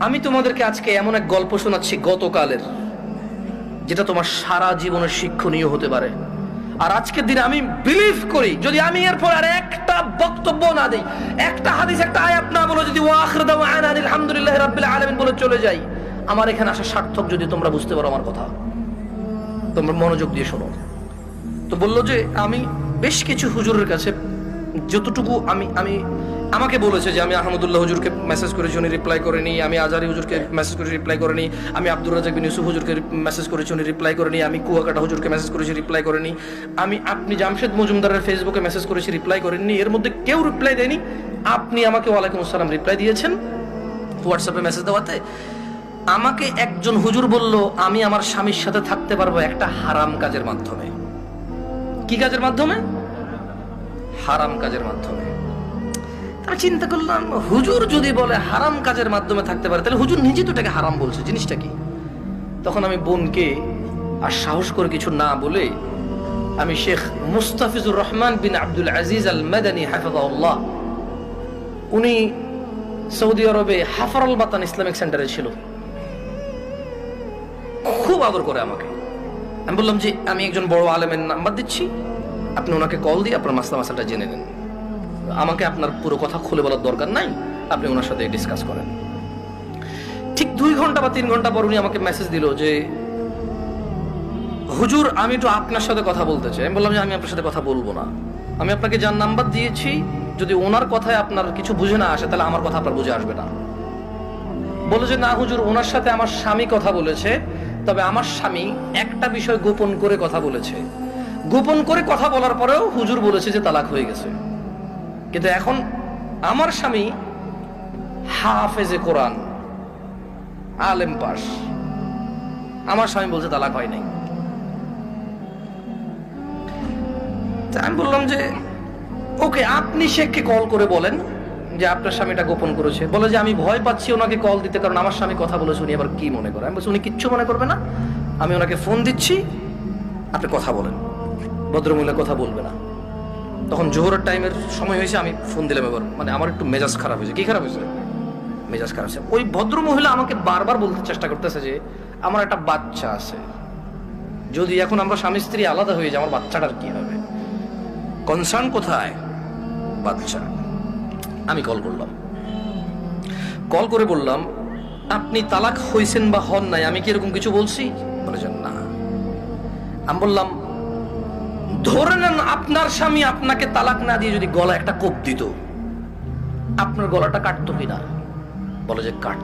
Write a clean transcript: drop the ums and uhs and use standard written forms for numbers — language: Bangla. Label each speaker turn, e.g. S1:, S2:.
S1: আমি তোমাদেরকে আজকে এমন এক গল্প শোনাচ্ছি গতকালের, যেটা তোমার সারা জীবনের শিক্ষণীয় হতে পারে। আর আজকের দিনে আমি বিলিভ করি, যদি আমি এরপর আর একটা বক্তব্য না দিই, একটা হাদিস, একটা আয়াত না বলে, যদি ওয়া আখিরু দাওয়ানা আলহামদুলিল্লাহি রাব্বিল আলামিন বলে চলে যাই, আমার এখানে আসা সার্থক। যদি তোমরা বুঝতে পারো আমার কথা, তোমরা মনোযোগ দিয়ে শোনো। তো বললো যে আমি বেশ কিছু হুজুরের কাছে যতটুকু আমাকে বলেছে যে আমি আহমদুল্লাহ হুজুরকে মেসেজ করেছি, উনি রিপ্লাই করেনি। আমি আজারি হুজুরকে মেসেজ করেছি, রিপ্লাই করেনি। আমি আব্দুর রাজাক বিন ইউসুফ হুজুরকে মেসেজ করেছি, উনি রিপ্লাই করেনি। আমি কুয়াকাটা হুজুরকে মেসেজ করেছি, রিপ্লাই করেনি। আপনি জামশেদ মজুমদারের ফেসবুকে মেসেজ করেছি, রিপ্লাই করেননি। এর মধ্যে কেউ রিপ্লাই দেয়নি। আপনি আমাকে ওয়ালাইকুম আসসালাম রিপ্লাই দিয়েছেন হোয়াটসঅ্যাপে মেসেজ দেওয়াতে। আমাকে একজন হুজুর বলল আমি আমার স্বামীর সাথে থাকতে পারবো একটা হারাম কাজের মাধ্যমে। কি কাজের মাধ্যমে? হারাম কাজের মাধ্যমে। আমি চিন্তা করলাম, হুজুর যদি বলে হারাম কাজের মাধ্যমে থাকতে পারে, তাহলে হুজুর নিজে তো এটাকে হারাম বলছে, জিনিসটা কি? তখন আমি বোনকে আর সাহস করে কিছু না বলে আমি শেখ মুস্তাফিজুর রহমান বিন আব্দুল আজিজ আল মাদানী হাফিজাহুল্লাহ, উনি সৌদি আরবে হাফারুল বাতান ইসলামিক সেন্টারে ছিল, খুব আদর করে আমাকে। আমি বললাম যে আমি একজন বড় আলেমের নাম্বার দিচ্ছি, আপনি ওনাকে কল দিয়ে আপনার মাসালাটা জেনে নেন। আমাকে আপনার পুরো কথা খুলে বলার দরকার নাই, আপনি ওনার সাথে ডিসকাস করেন। ঠিক 2 ঘন্টা বা 3 ঘন্টা পর উনি আমাকে মেসেজ দিল যে হুজুর আমি একটু আপনার সাথে কথা বলতে চাই। আমি বললাম যে আমি আপনার সাথে কথা বলবো না, আমি আপনাকে যার নাম্বার দিয়েছি, যদি ওনার কথায় আপনার কিছু বুঝে না আসে, তাহলে আমার কথা আপনার বুঝে আসবে না। বলে যে না হুজুর, ওনার সাথে আমার স্বামী কথা বলেছে, তবে আমার স্বামী একটা বিষয় গোপন করে কথা বলেছে। গোপন করে কথা বলার পরেও হুজুর বলেছে যে তালাক হয়ে গেছে। কিন্তু এখন আমার স্বামী হাফেজে কোরআন, আলেম পাস, আমার স্বামী বলছে তালাক হয় নাই। আমি বললাম যে ওকে, আপনি শেখকে কল করে বলেন যে আপনার স্বামীটা গোপন করেছে। বলে যে আমি ভয় পাচ্ছি ওনাকে কল দিতে, কারণ আমার স্বামী কথা বলেছে, উনি আবার কি মনে করে। আমি বলছি উনি কিচ্ছু মনে করবে না, আমি ওনাকে ফোন দিচ্ছি, আপনি কথা বলেন। ভদ্রমহিলা কথা বলবে না। তখন জোহরের টাইমের সময় হয়েছে, আমি ফোন দিলাম। এবার মানে আমার একটু মেজাজ খারাপ হয়েছে। কি খারাপ হয়েছে? মেজাজ খারাপ হয়েছে। ওই ভদ্রমহিলা আমাকে বারবার বলতে চেষ্টা করতেছে যে আমার একটা বাচ্চা আছে, যদি এখন আমরা স্বামী স্ত্রী আলাদা হয়ে যাই, আমার বাচ্চাটার কি হবে? কনসার্ন কোথায়? বাচ্চা। আমি কল করলাম, কল করে বললাম আপনি তালাক হয়েছেন বা হন নাই, আমি কি এরকম কিছু বলছি? বলেছেন না। আমি বললাম ধরে নেন আপনার স্বামী আপনাকে তালাক না দিয়ে যদি গলা একটা কোপ দিত, আপনার গলাটা কাটতো কিনা? বলে যে কাট।